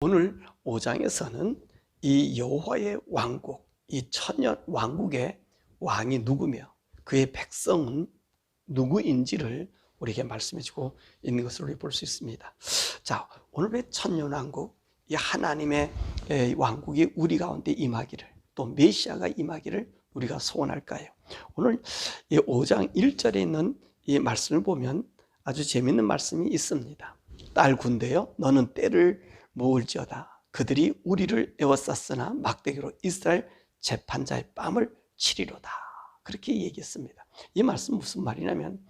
오늘 5장에서는 이 여호와의 왕국, 이 천년 왕국의 왕이 누구며 그의 백성은 누구인지를 우리에게 말씀해주고 있는 것을 우리 볼 수 있습니다. 자, 오늘 왜 천년 왕국, 이 하나님의 왕국이 우리 가운데 임하기를, 또 메시아가 임하기를 우리가 소원할까요? 오늘 이 5장 1절에 있는 이 말씀을 보면 아주 재미있는 말씀이 있습니다. 딸 군대여, 너는 때를 모을지어다. 그들이 우리를 에워쌌으나 막대기로 이스라엘 재판자의 뺨을 치리로다. 그렇게 얘기했습니다. 이 말씀 무슨 말이냐면,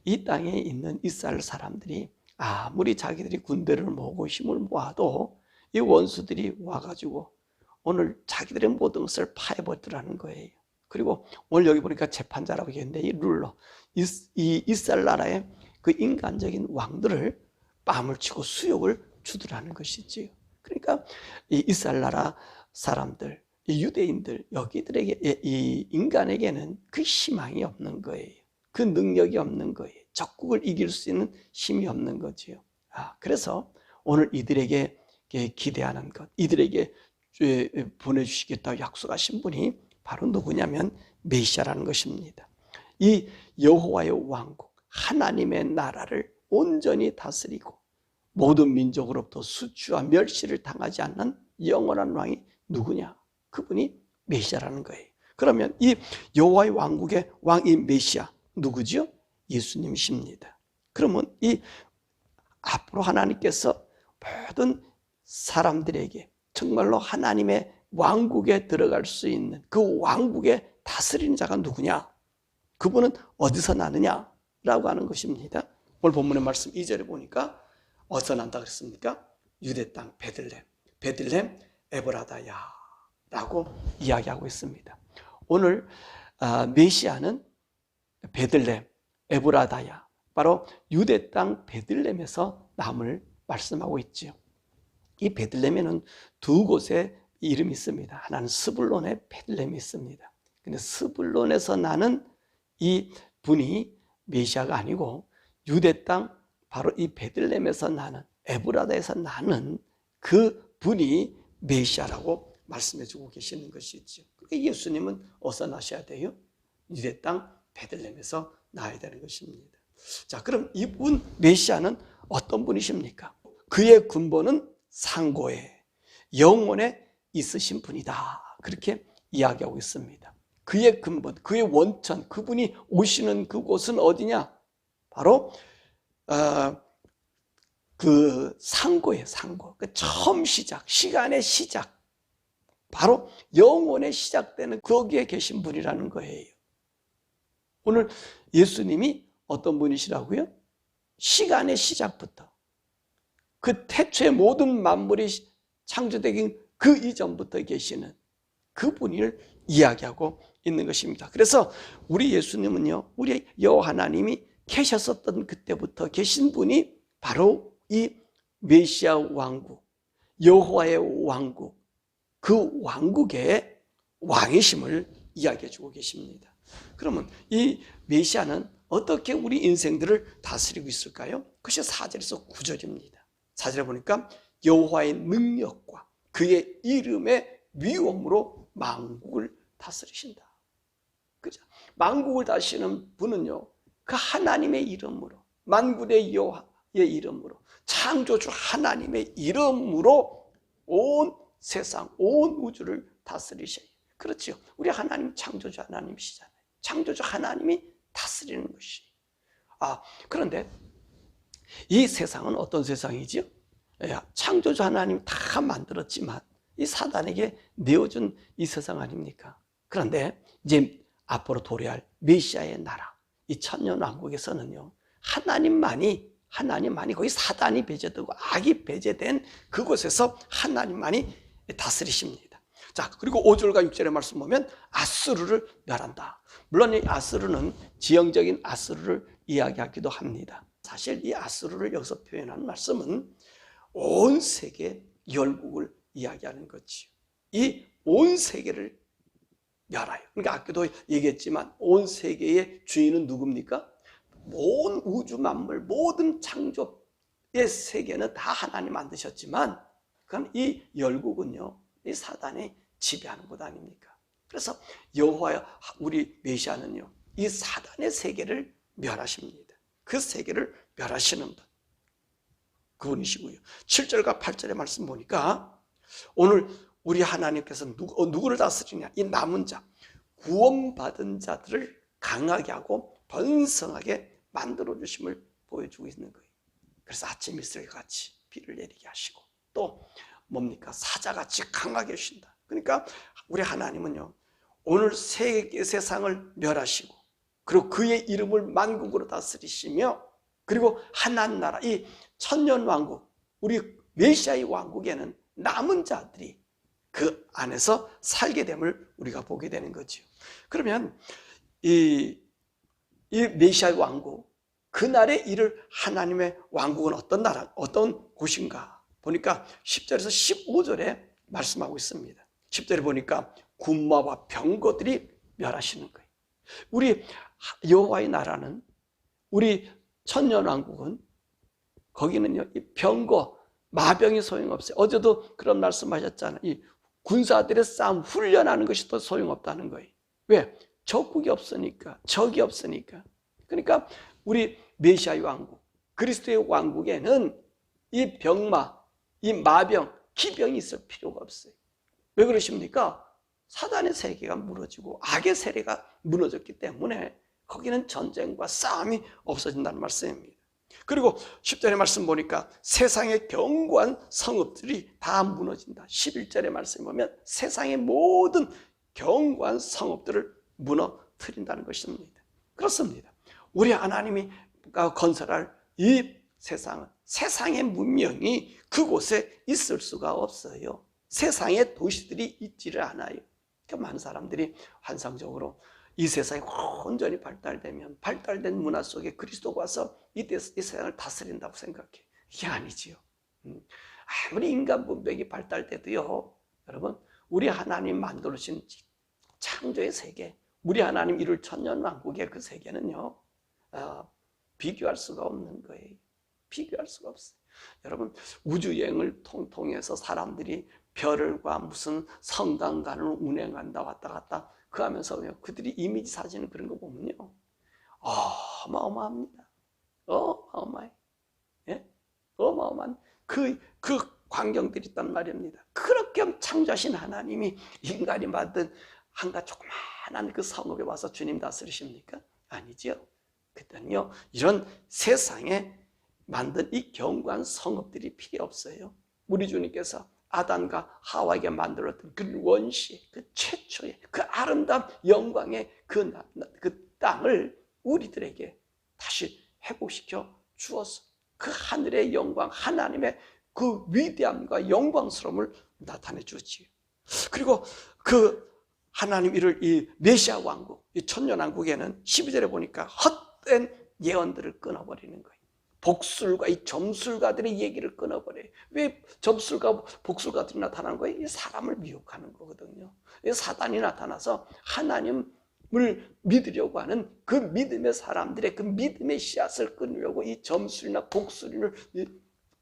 이 땅에 있는 이스라엘 사람들이 아무리 자기들이 군대를 모으고 힘을 모아도 이 원수들이 와가지고 오늘 자기들의 모든 것을 파해버리더라는 거예요. 그리고 오늘 여기 보니까 재판자라고 얘기했는데, 이 룰러, 이 이스라엘 나라의 그 인간적인 왕들을 뺨을 치고 수욕을 주더라는 것이지요. 그러니까 이 이스라엘 나라 사람들, 이 유대인들, 여기들에게, 이 인간에게는 그 희망이 없는 거예요. 그 능력이 없는 거예요. 적국을 이길 수 있는 힘이 없는 거지요. 그래서 오늘 이들에게 기대하는 것, 이들에게 보내주시겠다고 약속하신 분이 바로 누구냐면 메시아라는 것입니다. 이 여호와의 왕국, 하나님의 나라를 온전히 다스리고 모든 민족으로부터 수치와 멸시를 당하지 않는 영원한 왕이 누구냐? 그분이 메시아라는 거예요. 그러면 이 여호와의 왕국의 왕이 메시아 누구지요? 예수님이십니다. 그러면 이 앞으로 하나님께서 모든 사람들에게 정말로 하나님의 왕국에 들어갈 수 있는 그 왕국에 다스리는 자가 누구냐? 그분은 어디서 나느냐라고 하는 것입니다. 오늘 본문의 말씀 2절에 보니까 어디서 난다 그랬습니까? 유대 땅 베들레헴 에브라다야 라고 이야기하고 있습니다. 오늘 메시아는 베들레헴 에브라다야, 바로 유대 땅 베들레헴에서 남을 말씀하고 있지요. 이 베들레헴에는 두 곳의 이름이 있습니다. 하나는 스불론의 베들레헴이 있습니다. 근데 스불론에서 나는 이 분이 메시아가 아니고 유대 땅 바로 이 베들레헴에서 나는, 에브라다에서 나는 그 분이 메시아라고 말씀해주고 계시는 것이죠. 예수님은 어디서 나셔야 돼요? 유대 땅 베들레헴에서 나야 되는 것입니다. 자, 그럼 이분 메시아는 어떤 분이십니까? 그의 근본은 상고에 영원에 있으신 분이다. 그렇게 이야기하고 있습니다. 그의 근본, 그의 원천, 그분이 오시는 그곳은 어디냐? 바로 그 상고예요, 상고. 그 처음 시작, 시간의 시작, 바로 영원에 시작되는 거기에 계신 분이라는 거예요. 오늘 예수님이 어떤 분이시라고요? 시간의 시작부터 그 태초의 모든 만물이 창조되긴 그 이전부터 계시는 그분을 이야기하고 있는 것입니다. 그래서 우리 예수님은요, 우리 여호와 하나님이 계셨었던 그때부터 계신 분이 바로 이 메시아 왕국, 여호와의 왕국, 그 왕국의 왕이심을 이야기해주고 계십니다. 그러면 이 메시아는 어떻게 우리 인생들을 다스리고 있을까요? 그것이 4절에서 9절입니다. 4절에 보니까 여호와의 능력과 그의 이름의 위엄으로 만국을 다스리신다. 그죠? 만국을 다스리는 분은요, 그 하나님의 이름으로, 만군의 여호와의 이름으로, 창조주 하나님의 이름으로 온 세상, 온 우주를 다스리셔요. 그렇죠. 우리 하나님 창조주 하나님이시잖아요. 창조주 하나님이 다스리는 것이. 그런데 이 세상은 어떤 세상이지요? 창조주 하나님 다 만들었지만 이 사단에게 내어준 이 세상 아닙니까? 그런데 이제 앞으로 도래할 메시아의 나라, 이 천년 왕국에서는요, 하나님만이 거기 사단이 배제되고 악이 배제된 그곳에서 하나님만이 다스리십니다. 자, 그리고 5절과 6절의 말씀 보면 아수르를 멸한다. 물론 이 아수르는 지형적인 아수르를 이야기하기도 합니다. 사실 이 아수르를 여기서 표현하는 말씀은 온 세계 열국을 이야기하는 거지요. 이 온 세계를 멸하여. 그러니까 아까도 얘기했지만 온 세계의 주인은 누굽니까? 온 우주 만물, 모든 창조의 세계는 다 하나님 만드셨지만 그럼 이 열국은요, 이 사단이 지배하는 것 아닙니까? 그래서 여호와 우리 메시아는요, 이 사단의 세계를 멸하십니다. 그 세계를 멸하시는 분, 그분이시고요. 7절과 8절의 말씀 보니까 오늘 우리 하나님께서 누구를 다스리냐? 이 남은 자, 구원받은 자들을 강하게 하고 번성하게 만들어주심을 보여주고 있는 거예요. 그래서 아침 이슬같이 비를 내리게 하시고 또 뭡니까? 사자같이 강하게 하신다. 그러니까 우리 하나님은요, 오늘 세상을 멸하시고 그리고 그의 이름을 만국으로 다스리시며 그리고 하나나라, 이 천년왕국, 우리 메시아의 왕국에는 남은 자들이 그 안에서 살게 됨을 우리가 보게 되는 거죠. 그러면 이 메시아의 왕국, 그날에 이를 하나님의 왕국은 어떤 나라, 어떤 곳인가 보니까 10절에서 15절에 말씀하고 있습니다. 10절에 보니까 군마와 병거들이 멸하시는 거예요. 우리 여호와의 나라는, 우리 천년왕국은 거기는요, 이 병거, 마병이 소용없어요. 어제도 그런 말씀하셨잖아요. 이 군사들의 싸움 훈련하는 것이 더 소용없다는 거예요. 왜? 적국이 없으니까, 적이 없으니까. 그러니까 우리 메시아의 왕국, 그리스도의 왕국에는 이 병마, 이 마병, 기병이 있을 필요가 없어요. 왜 그러십니까? 사단의 세계가 무너지고 악의 세계가 무너졌기 때문에 거기는 전쟁과 싸움이 없어진다는 말씀입니다. 그리고 10절의 말씀 보니까 세상의 견고한 성읍들이 다 무너진다. 11절의 말씀 보면 세상의 모든 견고한 성읍들을 무너뜨린다는 것입니다. 그렇습니다. 우리 하나님이 건설할 이 세상은, 세상의 문명이 그곳에 있을 수가 없어요. 세상의 도시들이 있지를 않아요. 그러니까 많은 사람들이 환상적으로 이 세상이 온전히 발달되면 발달된 문화 속에 그리스도가 와서 이 세상을 다스린다고 생각해. 이게 아니지요. 아무리 인간 문명이 발달돼도요, 여러분, 우리 하나님 만들어주신 창조의 세계, 우리 하나님 이룰 천년왕국의 그 세계는요, 비교할 수가 없는 거예요. 비교할 수가 없어요. 여러분, 우주여행을 통해서 사람들이 별과 무슨 성당관을 운행한다 왔다 갔다 그 하면서 그들이 이미지 사진 그런 거 보면요, 어마어마합니다. 어마어마해. 예? 어마어마한 그 광경들이 있단 말입니다. 그렇게 창조하신 하나님이 인간이 만든 한가 조그마한 그 성읍에 와서 주님 다스리십니까? 아니죠. 그때는요, 이런 세상에 만든 이 견고한 성읍들이 필요 없어요. 우리 주님께서 아담과 하와에게 만들었던 그 원시, 그 최초의 그 아름다운 영광의 그 땅을 우리들에게 다시 회복시켜 주어서 그 하늘의 영광, 하나님의 그 위대함과 영광스러움을 나타내 주었지요. 그리고 그 하나님 이룰 이 메시아 왕국, 이 천년왕국에는 12절에 보니까 헛된 예언들을 끊어버리는 거예요. 복술과 이 점술가들의 얘기를 끊어버려요. 왜 점술가, 복술가들이 나타나는 거예요? 사람을 미혹하는 거거든요. 사단이 나타나서 하나님을 믿으려고 하는 그 믿음의 사람들의 그 믿음의 씨앗을 끊으려고 이 점술이나 복술을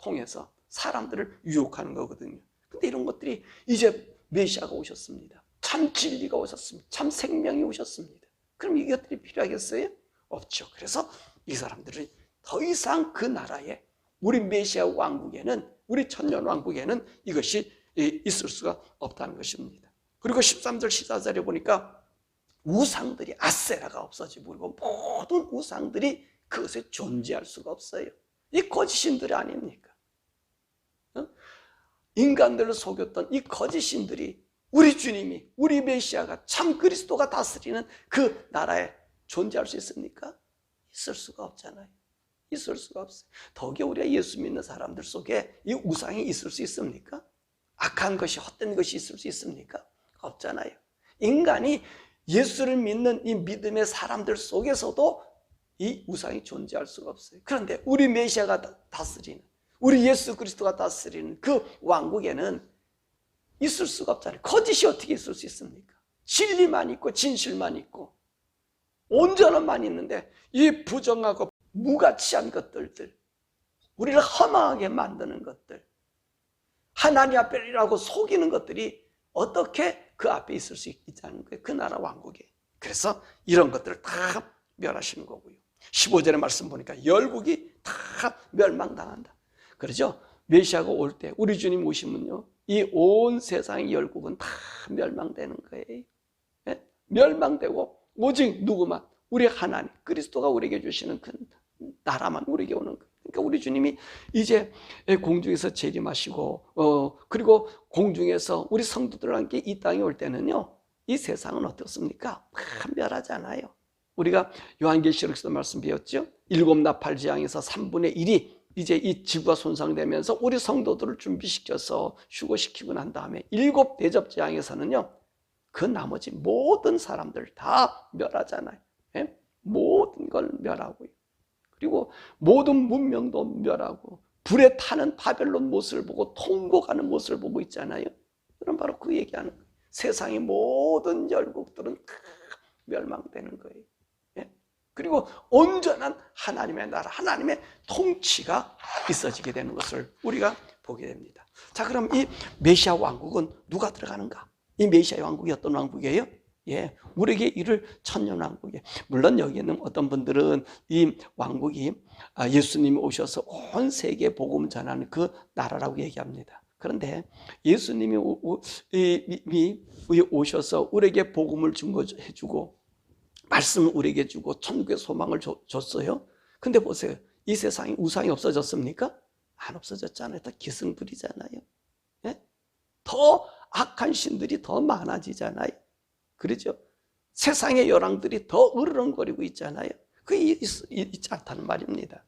통해서 사람들을 유혹하는 거거든요. 근데 이런 것들이 이제 메시아가 오셨습니다. 참 진리가 오셨습니다. 참 생명이 오셨습니다. 그럼 이것들이 필요하겠어요? 없죠. 그래서 이 사람들이 더 이상 그 나라에, 우리 메시아 왕국에는, 우리 천년 왕국에는 이것이 있을 수가 없다는 것입니다. 그리고 13절 14절에 보니까 우상들이, 아세라가 없어지고 모든 우상들이 그것에 존재할 수가 없어요. 이 거짓신들 아닙니까? 인간들을 속였던 이 거짓신들이 우리 주님이, 우리 메시아가 참 그리스도가 다스리는 그 나라에 존재할 수 있습니까? 있을 수가 없잖아요. 있을 수가 없어요. 더욱이 우리가 예수 믿는 사람들 속에 이 우상이 있을 수 있습니까? 악한 것이, 헛된 것이 있을 수 있습니까? 없잖아요. 인간이 예수를 믿는 이 믿음의 사람들 속에서도 이 우상이 존재할 수가 없어요. 그런데 우리 메시아가 다스리는, 우리 예수 그리스도가 다스리는 그 왕국에는 있을 수가 없잖아요. 거짓이 어떻게 있을 수 있습니까? 진리만 있고 진실만 있고 온전함만 있는데 이 부정하고 무가치한 것들들, 우리를 허망하게 만드는 것들, 하나님 앞에라고 속이는 것들이 어떻게 그 앞에 있을 수 있다는 거예요. 그 나라 왕국에. 그래서 이런 것들을 다 멸하시는 거고요. 15절의 말씀 보니까 열국이 다 멸망당한다. 그러죠? 메시아가 올 때 우리 주님 오시면요, 이 온 세상의 열국은 다 멸망되는 거예요. 네? 멸망되고 오직 누구만? 우리 하나님 그리스도가 우리에게 주시는 그 나라만 우리에게 오는 거예요. 그러니까 우리 주님이 이제 공중에서 재림하시고 그리고 공중에서 우리 성도들과 함께 이 땅에 올 때는요, 이 세상은 어떻습니까? 다 멸하잖아요. 우리가 요한계시록에서 말씀 배웠죠? 7 나팔지향에서 3분의 1이 이제 이 지구가 손상되면서 우리 성도들을 준비시켜서 휴거시키고 난 다음에 7 대접지향에서는요, 그 나머지 모든 사람들 다 멸하잖아요. 예? 모든 걸 멸하고요. 그리고 모든 문명도 멸하고 불에 타는 바벨론 모습을 보고 통곡하는 모습을 보고 있잖아요. 그럼 바로 그 얘기하는 거예요. 세상의 모든 열국들은 다 멸망되는 거예요. 예? 그리고 온전한 하나님의 나라, 하나님의 통치가 있어지게 되는 것을 우리가 보게 됩니다. 자, 그럼 이 메시아 왕국은 누가 들어가는가? 이 메시아 왕국이 어떤 왕국이에요? 예, 우리에게 이를 천년왕국이에요. 물론 여기는 어떤 분들은 이 왕국이 예수님이 오셔서 온 세계에 복음 전하는 그 나라라고 얘기합니다. 그런데 예수님이 오셔서 우리에게 복음을 해주고 말씀을 우리에게 주고 천국의 소망을 줬어요. 근데 보세요, 이 세상에 우상이 없어졌습니까? 안 없어졌잖아요. 다 기승부리잖아요. 예? 더 악한 신들이 더 많아지잖아요. 그렇죠? 세상의 열왕들이 더 으르렁거리고 있잖아요. 그게 있지 않다는 말입니다.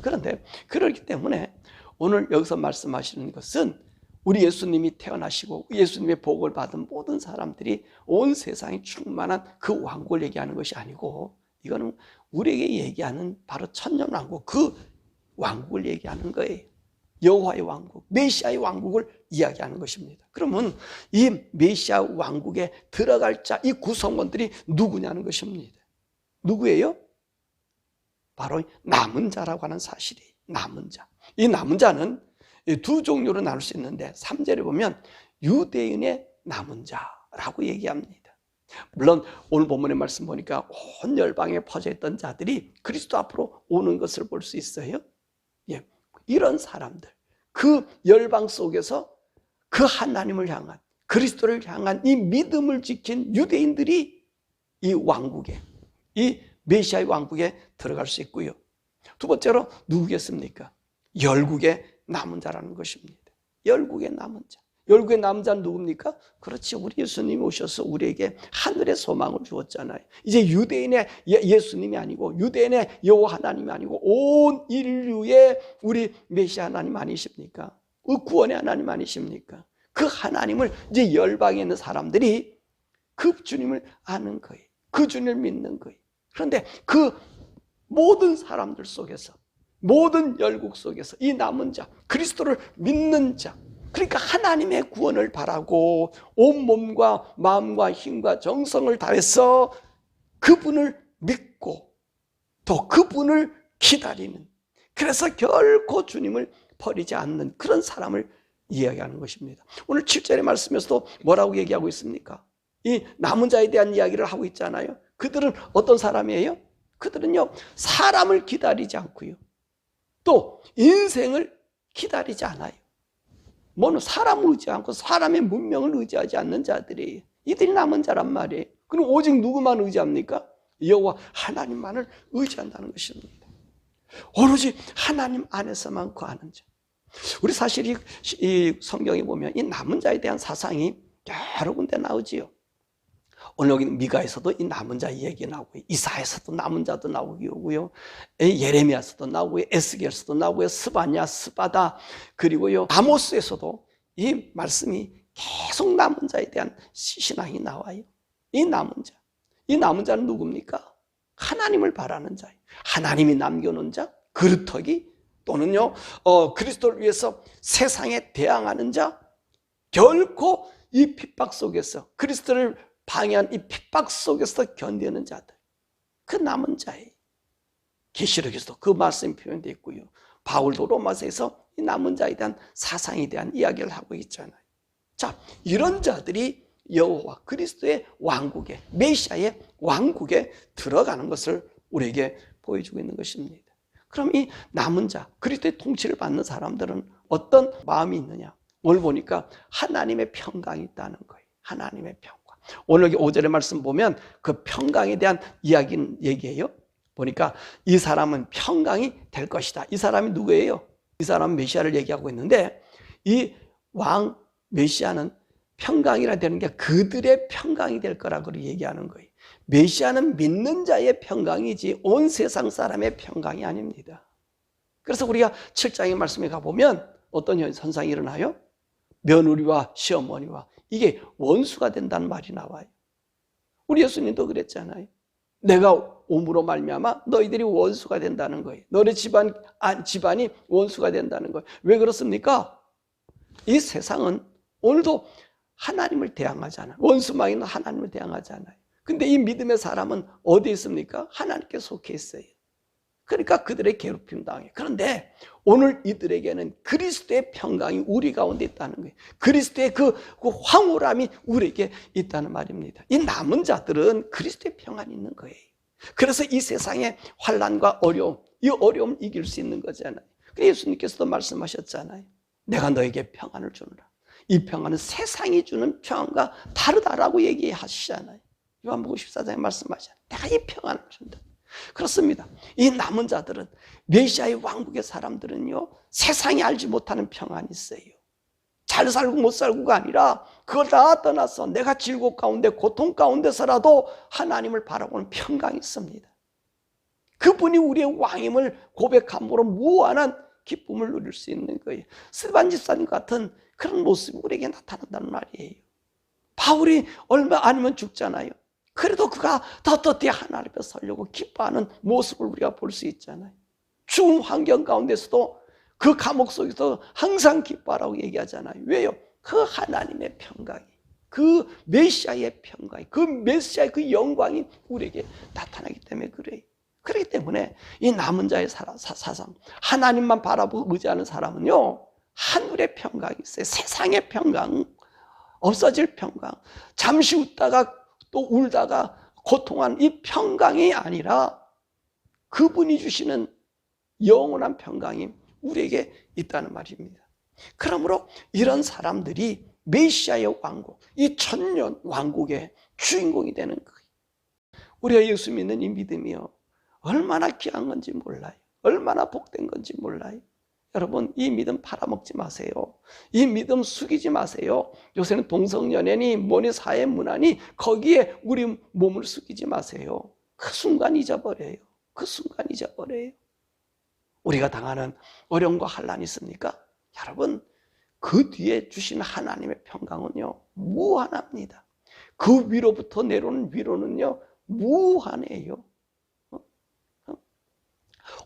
그런데 그렇기 때문에 오늘 여기서 말씀하시는 것은 우리 예수님이 태어나시고 예수님의 복을 받은 모든 사람들이 온 세상에 충만한 그 왕국을 얘기하는 것이 아니고, 이거는 우리에게 얘기하는 바로 천년왕국, 그 왕국을 얘기하는 거예요. 여호와의 왕국, 메시아의 왕국을 이야기하는 것입니다. 그러면 이 메시아 왕국에 들어갈 자, 이 구성원들이 누구냐는 것입니다. 누구예요? 바로 남은 자라고 하는 사실이에요. 남은 자. 이 남은 자는 두 종류로 나눌 수 있는데 3절에 보면 유대인의 남은 자라고 얘기합니다. 물론 오늘 본문의 말씀 보니까 온 열방에 퍼져 있던 자들이 그리스도 앞으로 오는 것을 볼 수 있어요. 예, 이런 사람들, 그 열방 속에서 그 하나님을 향한, 그리스도를 향한 이 믿음을 지킨 유대인들이 이 왕국에, 이 메시아의 왕국에 들어갈 수 있고요. 두 번째로 누구겠습니까? 열국의 남은 자라는 것입니다. 열국의 남은 자. 열국의 남은 자는 누굽니까? 그렇지, 우리 예수님이 오셔서 우리에게 하늘의 소망을 주었잖아요. 이제 유대인의 예수님이 아니고, 유대인의 여호와 하나님이 아니고 온 인류의 우리 메시아 하나님 아니십니까? 그 구원의 하나님 아니십니까? 그 하나님을 이제 열방에 있는 사람들이 그 주님을 아는 거예요. 그 주님을 믿는 거예요. 그런데 그 모든 사람들 속에서, 모든 열국 속에서 이 남은 자, 그리스도를 믿는 자, 그러니까 하나님의 구원을 바라고 온 몸과 마음과 힘과 정성을 다해서 그분을 믿고 또 그분을 기다리는, 그래서 결코 주님을 버리지 않는 그런 사람을 이야기하는 것입니다. 오늘 7절의 말씀에서도 뭐라고 얘기하고 있습니까? 이 남은 자에 대한 이야기를 하고 있잖아요. 그들은 어떤 사람이에요? 그들은요, 사람을 기다리지 않고요, 또 인생을 기다리지 않아요. 뭐는 사람을 의지 않고 사람의 문명을 의지하지 않는 자들이에요. 이들이 남은 자란 말이에요. 그럼 오직 누구만 의지합니까? 여호와 하나님만을 의지한다는 것입니다. 오로지 하나님 안에서만 거하는 자. 우리 사실 이 성경에 보면 이 남은 자에 대한 사상이 여러 군데 나오지요. 오늘 여기 미가에서도 이 남은 자 얘기 나오고요, 이사에서도 남은 자도 나오고요, 예레미야에서도 나오고요, 에스겔에서도 나오고요, 스바냐, 스바다, 그리고요 아모스에서도 이 말씀이 계속 남은 자에 대한 신앙이 나와요. 이 남은 자, 이 남은 자는 누굽니까? 하나님을 바라는 자예요. 하나님이 남겨놓은 자, 그루터기, 또는요 그리스도를 위해서 세상에 대항하는 자, 결코 이 핍박 속에서 그리스도를 방해한 이 핍박 속에서 견디는 자들, 그 남은 자예요. 계시록에서도 그 말씀이 표현되어 있고요, 바울도 로마서에서 이 남은 자에 대한 사상에 대한 이야기를 하고 있잖아요. 자, 이런 자들이 여호와 그리스도의 왕국에, 메시아의 왕국에 들어가는 것을 우리에게 보여주고 있는 것입니다. 그럼 이 남은 자, 그리스도의 통치를 받는 사람들은 어떤 마음이 있느냐? 오늘 보니까 하나님의 평강이 있다는 거예요. 하나님의 평강. 오늘 5절의 말씀 보면 그 평강에 대한 얘기예요. 보니까 이 사람은 평강이 될 것이다. 이 사람이 누구예요? 이 사람은 메시아를 얘기하고 있는데, 이 왕 메시아는 평강이라 되는 게 그들의 평강이 될 거라고 얘기하는 거예요. 메시아는 믿는 자의 평강이지 온 세상 사람의 평강이 아닙니다. 그래서 우리가 7장의 말씀에 가보면 어떤 현상이 일어나요? 며느리와 시어머니와 이게 원수가 된다는 말이 나와요. 우리 예수님도 그랬잖아요. 내가 옴으로 말미암아 너희들이 원수가 된다는 거예요. 너네 집안이 원수가 된다는 거예요. 왜 그렇습니까? 이 세상은 오늘도 하나님을 대항하잖아요. 원수마귀는 하나님을 대항하잖아요. 근데 이 믿음의 사람은 어디에 있습니까? 하나님께 속해 있어요. 그러니까 그들의 괴롭힘 당해. 그런데 오늘 이들에게는 그리스도의 평강이 우리 가운데 있다는 거예요. 그리스도의 그 황홀함이 우리에게 있다는 말입니다. 이 남은 자들은 그리스도의 평안이 있는 거예요. 그래서 이 세상의 환난과 어려움, 이 어려움을 이길 수 있는 거잖아요. 예수님께서도 말씀하셨잖아요. 내가 너에게 평안을 주노라. 이 평안은 세상이 주는 평안과 다르다라고 얘기하시잖아요. 요한복음 14장에 말씀하시잖아요. 내가 이 평안을 준다. 그렇습니다. 이 남은 자들은, 메시아의 왕국의 사람들은요, 세상이 알지 못하는 평안이 있어요. 잘 살고 못 살고가 아니라 그걸 다 떠나서 내가 질곡 가운데 고통 가운데서라도 하나님을 바라보는 평강이 있습니다. 그분이 우리의 왕임을 고백함으로 무한한 기쁨을 누릴 수 있는 거예요. 스데반 집사님 같은 그런 모습이 우리에게 나타난다는 말이에요. 바울이 얼마 아니면 죽잖아요. 그래도 그가 떳떳히 하나님 앞에 서려고 기뻐하는 모습을 우리가 볼 수 있잖아요. 죽음 환경 가운데서도 그 감옥 속에서 항상 기뻐하라고 얘기하잖아요. 왜요? 그 하나님의 평강이, 그 메시아의 평강이, 그 메시아의 그 영광이 우리에게 나타나기 때문에 그래요. 그렇기 때문에 이 남은 자의 사상, 하나님만 바라보고 의지하는 사람은요, 하늘의 평강이 있어요. 세상의 평강, 없어질 평강, 잠시 웃다가 또 울다가 고통하는 이 평강이 아니라 그분이 주시는 영원한 평강이 우리에게 있다는 말입니다. 그러므로 이런 사람들이 메시아의 왕국, 이 천년 왕국의 주인공이 되는 거예요. 우리가 예수 믿는 이 믿음이요, 얼마나 귀한 건지 몰라요. 얼마나 복된 건지 몰라요. 여러분, 이 믿음 팔아먹지 마세요. 이 믿음 숙이지 마세요. 요새는 동성연애니 뭐니 사회문화니 거기에 우리 몸을 숙이지 마세요. 그 순간 잊어버려요. 그 순간 잊어버려요. 우리가 당하는 어려움과 환난이 있습니까? 여러분, 그 뒤에 주신 하나님의 평강은요, 무한합니다. 그 위로부터 내려오는 위로는요, 무한해요.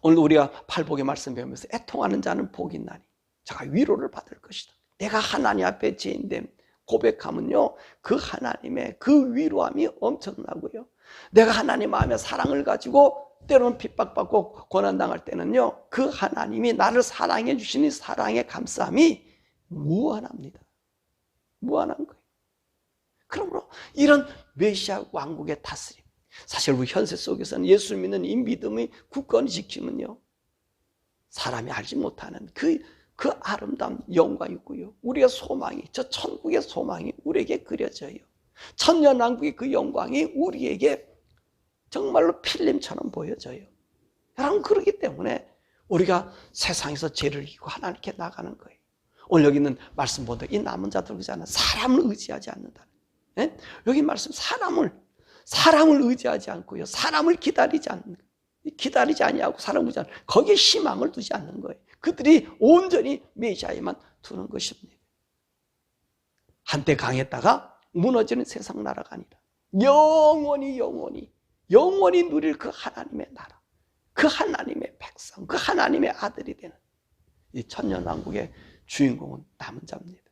오늘 우리가 팔복의 말씀 배우면서 애통하는 자는 복이 있나니 자가 위로를 받을 것이다. 내가 하나님 앞에 죄인됨 고백하면요, 그 하나님의 그 위로함이 엄청나고요. 내가 하나님 마음에 사랑을 가지고 때로는 핍박받고 고난당할 때는요, 그 하나님이 나를 사랑해 주시니 사랑의 감사함이 무한합니다. 무한한 거예요. 그러므로 이런 메시아 왕국의 다스림, 사실 우리 현세 속에서는 예수 믿는 이 믿음의 굳건히 지키면요, 사람이 알지 못하는 그 아름다운 영광이 있고요, 우리의 소망이, 저 천국의 소망이 우리에게 그려져요. 천년왕국의 그 영광이 우리에게 정말로 필름처럼 보여져요. 여러분, 그렇기 때문에 우리가 세상에서 죄를 이기고 하나님께 나가는 거예요. 오늘 여기 있는 말씀 보다 이 남은 자들 그러잖아요. 사람을 의지하지 않는다. 네? 여기 말씀 사람을 의지하지 않고요, 사람을 기다리지 않는 거예요. 기다리지 아니하고 사람을 의지하는, 거기에 희망을 두지 않는 거예요. 그들이 온전히 메시아에만 두는 것입니다. 한때 강했다가 무너지는 세상 나라가 아니라 영원히 누릴 그 하나님의 나라, 그 하나님의 백성, 그 하나님의 아들이 되는 이 천년왕국의 주인공은 남은 자입니다.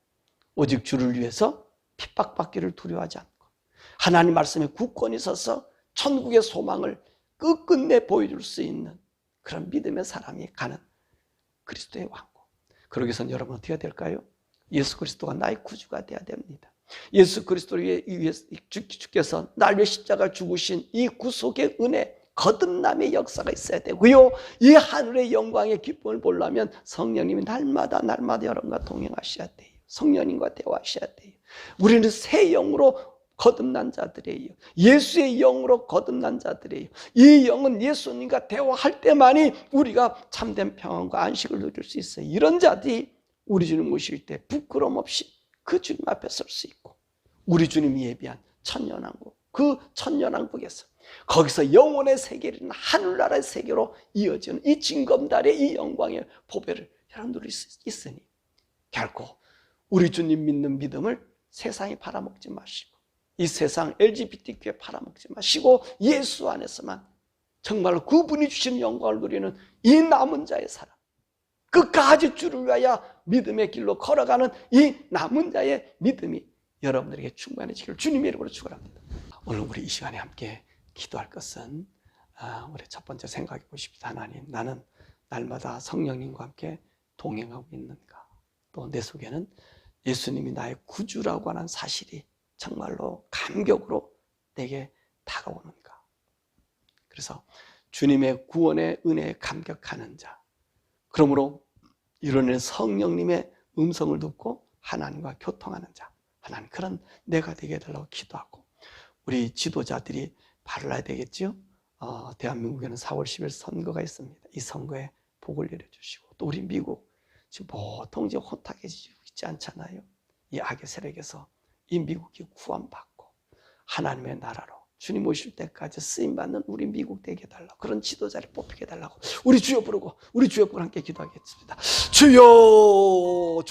오직 주를 위해서 핍박받기를 두려워하지 않고 하나님 말씀에 굳건히 서서 천국의 소망을 끝끝내 보여줄 수 있는 그런 믿음의 사람이 가는 그리스도의 왕국. 그러기 위해서는 여러분 어떻게 해야 될까요? 예수 그리스도가 나의 구주가 되어야 됩니다. 예수 그리스도를 위해 주께서 날 위해 십자가 죽으신 이 구속의 은혜, 거듭남의 역사가 있어야 되고요. 이 하늘의 영광의 기쁨을 보려면 성령님이 날마다 여러분과 동행하셔야 돼요. 성령님과 대화하셔야 돼요. 우리는 새 영으로 거듭난 자들이에요. 예수의 영으로 거듭난 자들이에요. 이 영은 예수님과 대화할 때만이 우리가 참된 평안과 안식을 누릴 수 있어요. 이런 자들이 우리 주님 오실 때 부끄럼 없이 그 주님 앞에 설 수 있고, 우리 주님이 예비한 천년왕국, 그 천년왕국에서 거기서 영혼의 세계는 하늘나라의 세계로 이어지는 이 징검다리의 이 영광의 보배를 여러분 누릴 수 있으니 결코 우리 주님 믿는 믿음을 세상에 팔아먹지 마시고, 이 세상 LGBTQ에 팔아먹지 마시고, 예수 안에서만 정말로 그분이 주신 영광을 누리는 이 남은 자의 사람, 끝까지 주를 위하여 믿음의 길로 걸어가는 이 남은 자의 믿음이 여러분들에게 충만해지기를 주님의 이름으로 축원합니다. 오늘 우리 이 시간에 함께 기도할 것은 우리 첫 번째 생각해 보십시다. 하나님, 나는 날마다 성령님과 함께 동행하고 있는가? 또 내 속에는 예수님이 나의 구주라고 하는 사실이 정말로 감격으로 내게 다가오는가? 그래서 주님의 구원의 은혜에 감격하는 자, 그러므로 이뤄낸 성령님의 음성을 듣고 하나님과 교통하는 자, 하나님 그런 내가 되게 해달라고 기도하고, 우리 지도자들이 발라야 되겠죠. 대한민국에는 4월 10일 선거가 있습니다. 이 선거에 복을 내려주시고, 또 우리 미국 지금 보통 이제 혼탁해지고 있지 않잖아요. 이 악의 세력에서 이 미국이 구원받고 하나님의 나라로 주님 오실 때까지 쓰임받는 우리 미국 되게 해달라고, 그런 지도자를 뽑히게 해달라고 우리 주여 부르고 우리 주여 부르고 함께 기도하겠습니다. 주여.